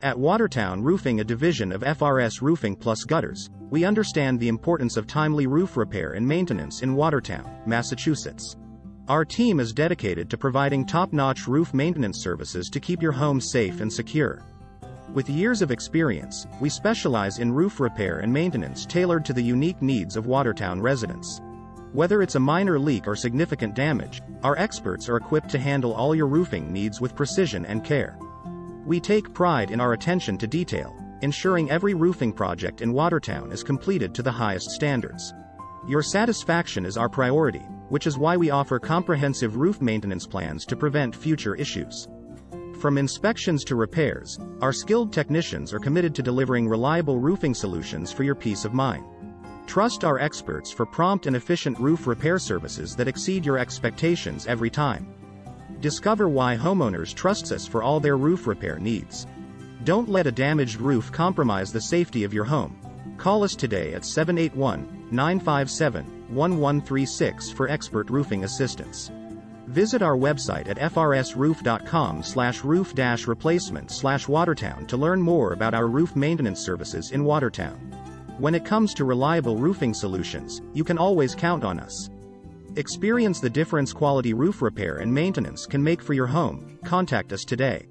At Watertown Roofing, a division of FRS Roofing plus Gutters, we understand the importance of timely roof repair and maintenance in Watertown, Massachusetts. Our team is dedicated to providing top-notch roof maintenance services to keep your home safe and secure. With years of experience, we specialize in roof repair and maintenance tailored to the unique needs of Watertown residents. Whether it's a minor leak or significant damage, our experts are equipped to handle all your roofing needs with precision and care. We take pride in our attention to detail, ensuring every roofing project in Watertown is completed to the highest standards. Your satisfaction is our priority, which is why we offer comprehensive roof maintenance plans to prevent future issues. From inspections to repairs, our skilled technicians are committed to delivering reliable roofing solutions for your peace of mind. Trust our experts for prompt and efficient roof repair services that exceed your expectations every time. Discover why homeowners trust us for all their roof repair needs. Don't let a damaged roof compromise the safety of your home. Call us today at 781-957-1136 for expert roofing assistance. Visit our website at frsroof.com/roof-replacement/Watertown to learn more about our roof maintenance services in Watertown. When it comes to reliable roofing solutions, you can always count on us. Experience the difference quality roof repair and maintenance can make for your home. Contact us today.